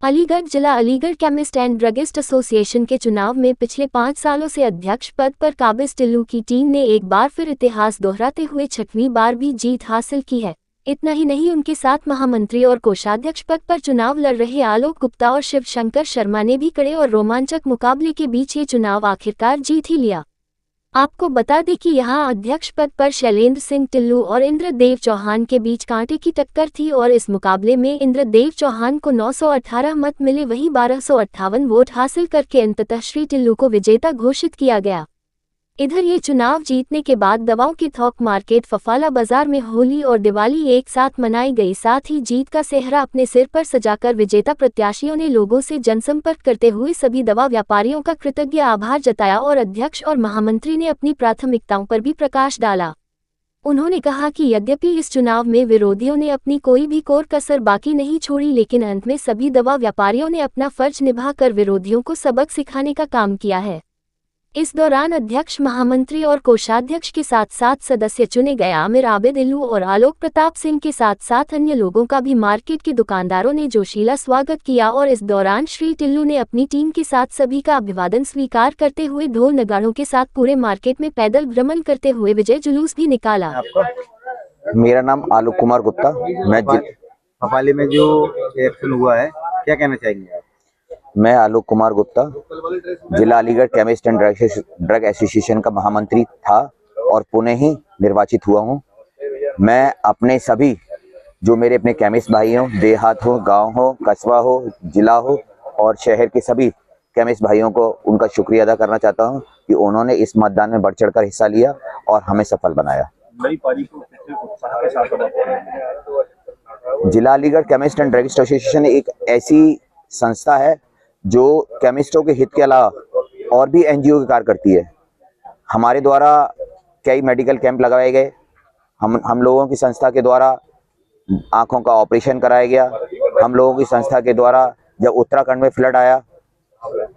अलीगढ़ जिला Aligarh chemist and druggist association के चुनाव में पिछले 5 सालों से अध्यक्ष पद पर काबिज टिल्लू की टीम ने एक बार फिर इतिहास दोहराते हुए 6वीं बार भी जीत हासिल की है। इतना ही नहीं, उनके साथ महामंत्री और कोषाध्यक्ष पद पर चुनाव लड़ रहे आलोक गुप्ता और शिव शंकर शर्मा ने भी कड़े और रोमांचक मुकाबले के बीच ये चुनाव आखिरकार जीत ही लिया। आपको बता दें कि यहां अध्यक्ष पद पर शैलेंद्र सिंह टिल्लू और इंद्रदेव चौहान के बीच कांटे की टक्कर थी और इस मुकाबले में इंद्रदेव चौहान को 918 मत मिले, वहीं 1258 वोट हासिल करके अंततः श्री टिल्लू को विजेता घोषित किया गया। इधर ये चुनाव जीतने के बाद दवाओं की थोक मार्केट फफाला बाजार में होली और दिवाली एक साथ मनाई गई। साथ ही जीत का सेहरा अपने सिर पर सजाकर विजेता प्रत्याशियों ने लोगों से जनसंपर्क करते हुए सभी दवा व्यापारियों का कृतज्ञ आभार जताया और अध्यक्ष और महामंत्री ने अपनी प्राथमिकताओं पर भी प्रकाश डाला। उन्होंने कहा कि यद्यपि इस चुनाव में विरोधियों ने अपनी कोई भी कोर कसर बाकी नहीं छोड़ी, लेकिन अंत में सभी दवा व्यापारियों ने अपना फर्ज निभाकर विरोधियों को सबक सिखाने का काम किया है। इस दौरान अध्यक्ष, महामंत्री और कोषाध्यक्ष के साथ साथ सदस्य चुने गए आमिर आबिद इल्लू और आलोक प्रताप सिंह के साथ साथ अन्य लोगों का भी मार्केट के दुकानदारों ने जोशीला स्वागत किया और इस दौरान श्री टिल्लू ने अपनी टीम के साथ सभी का अभिवादन स्वीकार करते हुए ढोल नगाड़ों के साथ पूरे मार्केट में पैदल भ्रमण करते हुए विजय जुलूस भी निकाला। मेरा नाम आलोक कुमार गुप्ता। मैं भोपाली में जो इलेक्शन हुआ है, क्या कहना चाहेंगे आप? मैं आलोक कुमार गुप्ता जिला Aligarh chemist and drug association का महामंत्री था और पुणे ही निर्वाचित हुआ हूं। मैं अपने सभी जो मेरे अपने केमिस्ट भाई हों, देहात हो, गांव हो, कस्बा हो, जिला हो और शहर के सभी केमिस्ट भाइयों को उनका शुक्रिया अदा करना चाहता हूं कि उन्होंने इस मतदान में बढ़ चढ़कर हिस्सा लिया और हमें सफल बनाया। जिला Aligarh chemist and drug association एक ऐसी संस्था है जो केमिस्टों के हित के अलावा और भी एनजीओ के कार्य करती है। हमारे द्वारा कई मेडिकल कैंप लगाए गए। हम लोगों की संस्था के द्वारा आंखों का ऑपरेशन कराया गया। हम लोगों की संस्था के द्वारा जब उत्तराखंड में फ्लड आया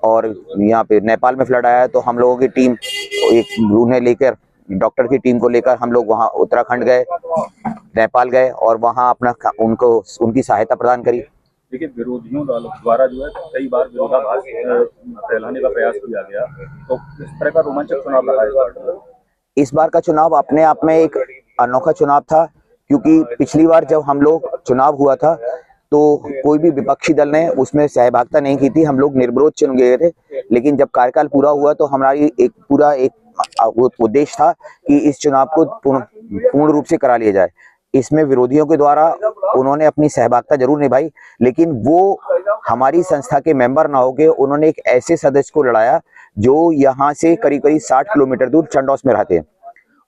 और यहाँ पे नेपाल में फ्लड आया तो हम लोगों की टीम उन्हें लेकर, डॉक्टर की टीम को लेकर हम लोग वहाँ उत्तराखंड गए, नेपाल गए और वहाँ अपना उनकी सहायता प्रदान करी। देखिए, विरोधियों द्वारा जो है कई बार विरोधाभास फैलाने का प्रयास किया गया, तो इस तरह का रोमांचक चुनाव लगा इस बार का चुनाव अपने आप में एक अनोखा चुनाव था, क्योंकि पिछली बार जब हम लोग चुनाव हुआ था तो कोई भी विपक्षी दल ने उसमें सहभागिता नहीं की थी। हम लोग निर्विरोध चुन गए थे, लेकिन जब कार्यकाल पूरा हुआ तो हमारी एक उद्देश्य था कि इस चुनाव को पूर्ण रूप से करा लिया जाए। इसमें विरोधियों के द्वारा उन्होंने अपनी सहभागिता जरूर निभाई, लेकिन वो हमारी संस्था के मेंबर ना होके उन्होंने एक ऐसे सदस्य को लड़ाया जो यहाँ से करीब 60 किलोमीटर दूर चंडौस में रहते हैं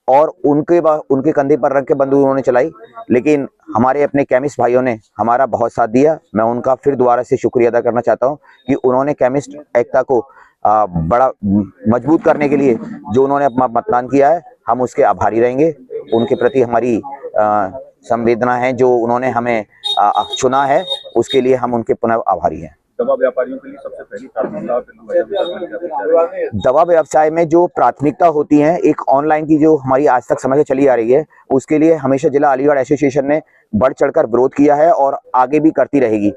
और उनके कंधे पर रख के बंदूक उन्होंने चलाई। लेकिन हमारे अपने केमिस्ट भाइयों ने हमारा बहुत साथ दिया। मैं उनका फिर दोबारा से शुक्रिया अदा करना चाहता हूँ कि उन्होंने केमिस्ट एकता को बड़ा मजबूत करने के लिए जो उन्होंने अपना मतदान किया है, हम उसके आभारी रहेंगे। उनके प्रति हमारी संवेदना है, जो उन्होंने हमें चुना है उसके लिए हम उनके पुनः आभारी हैं। दवा व्यापारियों के लिए सबसे पहली प्राथमिकता दवा व्यवसाय में जो प्राथमिकता होती है, एक ऑनलाइन की जो हमारी आज तक समस्या चली आ रही है, उसके लिए हमेशा जिला अलीगढ़ एसोसिएशन ने बढ़ चढ़कर विरोध किया है और आगे भी करती रहेगी।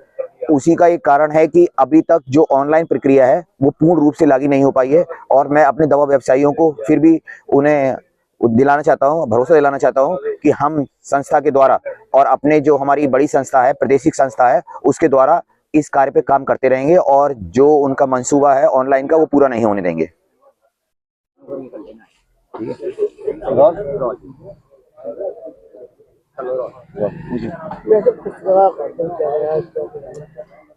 उसी का एक कारण है कि अभी तक जो ऑनलाइन प्रक्रिया है वो पूर्ण रूप से लागू नहीं हो पाई है और मैं अपने दवा व्यवसायियों को फिर भी उन्हें दिलाना चाहता हूं, भरोसा दिलाना चाहता हूं कि हम संस्था के द्वारा और अपने जो हमारी बड़ी संस्था है, प्रादेशिक संस्था है, उसके द्वारा इस कार्य पे काम करते रहेंगे और जो उनका मंसूबा है ऑनलाइन का वो पूरा नहीं होने देंगे।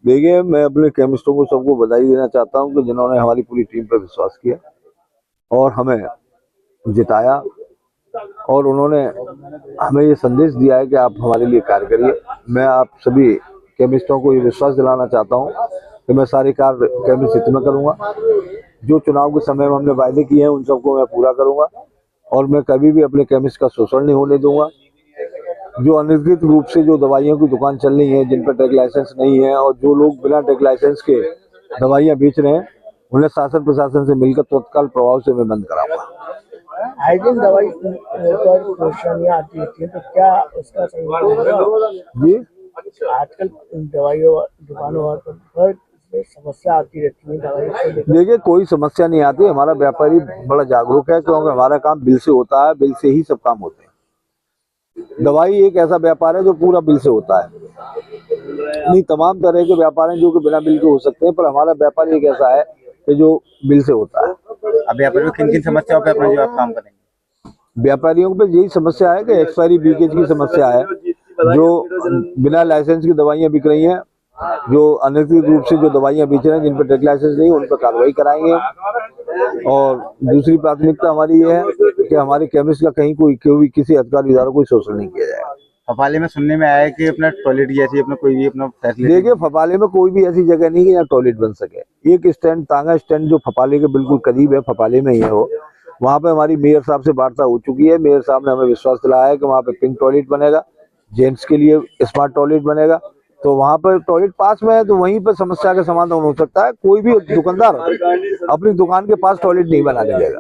देखिए, मैं अपने केमिस्टों को सबको बधाई देना चाहता हूं कि जिन्होंने हमारी पूरी टीम पर विश्वास किया और हमें जिताया और उन्होंने हमें ये संदेश दिया है कि आप हमारे लिए कार्य करिए। मैं आप सभी केमिस्टों को ये विश्वास दिलाना चाहता हूं कि मैं सारे कार्य केमिस्ट हित में करूंगा। जो चुनाव के समय में हमने वायदे किए हैं उन सबको मैं पूरा करूंगा और मैं कभी भी अपने केमिस्ट का शोषण नहीं होने दूंगा। जो अनधिकृत रूप से जो दवाइयों की दुकान चल रही है, जिन पर ट्रैक लाइसेंस नहीं है और जो लोग बिना ट्रैक लाइसेंस के दवाइयाँ बेच रहे हैं, उन्हें शासन प्रशासन से मिलकर तत्काल प्रभाव से मैं बंद कराऊंगा। हाइजीन दवाई पर परेशानियां आती थी, तो क्या उसका सही जी आजकल दवाइयों दुकानों पर समस्या आती रहती है दवाई से लेकर। देखिए कोई समस्या नहीं आती, हमारा व्यापारी बड़ा जागरूक है क्योंकि हमारा काम बिल से होता है, बिल से ही सब काम होते हैं। दवाई एक ऐसा व्यापार है जो पूरा बिल से होता है, नहीं तमाम तरह के व्यापार हैं जो कि बिना बिल के हो सकते हैं, पर हमारा व्यापार एक ऐसा है कि जो बिल से होता है। अब व्यापारियों किन किन समस्याओं पे अपना जो आप काम करेंगे? व्यापारियों पे यही समस्या है कि एक्सपायरी लीकेज की समस्या है, जो बिना लाइसेंस की दवाइयां बिक रही हैं, जो अनधिकृत रूप से जो दवाइयां बेच रहे हैं, जिन पर ट्रेड लाइसेंस नहीं, उन पर कार्रवाई कराएंगे। और दूसरी प्राथमिकता हमारी ये है कि हमारे केमिस्ट का कहीं कोई किसी अधिकारी द्वारा कोई शोषण नहीं किया जाएगा। फपाले में सुनने में आया है कि अपना टॉयलेट जैसी अपना कोई भी अपना फैसिलिटी। देखिए फपाले में कोई भी ऐसी जगह नहीं है यहाँ टॉयलेट बन सके। एक स्टैंड तांगा स्टैंड जो फपाले के बिल्कुल करीब है, फपाले में ही है वो, वहाँ पे हमारी मेयर साहब से वार्ता हो चुकी है। मेयर साहब ने हमें विश्वास दिलाया है कि वहाँ पे पिंक टॉयलेट बनेगा, जेंट्स के लिए स्मार्ट टॉयलेट बनेगा, तो वहाँ पर टॉयलेट पास में है तो वहीं पर समस्या का समाधान हो सकता है। कोई भी दुकानदार अपनी दुकान के पास टॉयलेट नहीं बनाने देगा।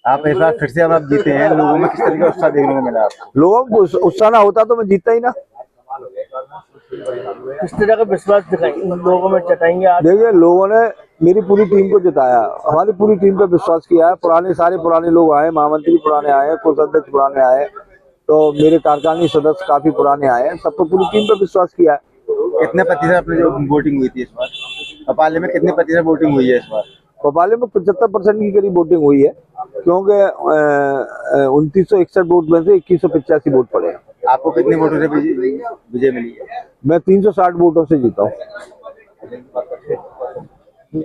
आप इस बार फिर से अब आप जीते हैं, लोगों में किस तरह का उत्साह देखने को मिला आपको? लोगों को उत्साह ना होता तो मैं जीतता ही ना। किस तरह का विश्वास दिखाएंगे लोगों में जताएंगे आज? देखिए लोगों ने मेरी पूरी टीम को जिताया, हमारी पूरी टीम पे विश्वास किया है। सारे पुराने लोग आए, महामंत्री पुराने आए, कोषाध्यक्ष पुराने आए, तो मेरे कार्यकारिणी सदस्य काफी पुराने आए हैं, सब पे पूरी टीम पे विश्वास किया है। कितने प्रतिशत अपनी जो वोटिंग हुई थी इस बार भोपाल में, कितने प्रतिशत वोटिंग हुई है इस बार? भोपाल में 75% की करीब वोटिंग हुई है, क्योंकि 2961 वोट में से 2185 वोट पड़े हैं। आपको कितने वोटों से विजय मिली है? मैं 360 वोटों से जीता हूँ।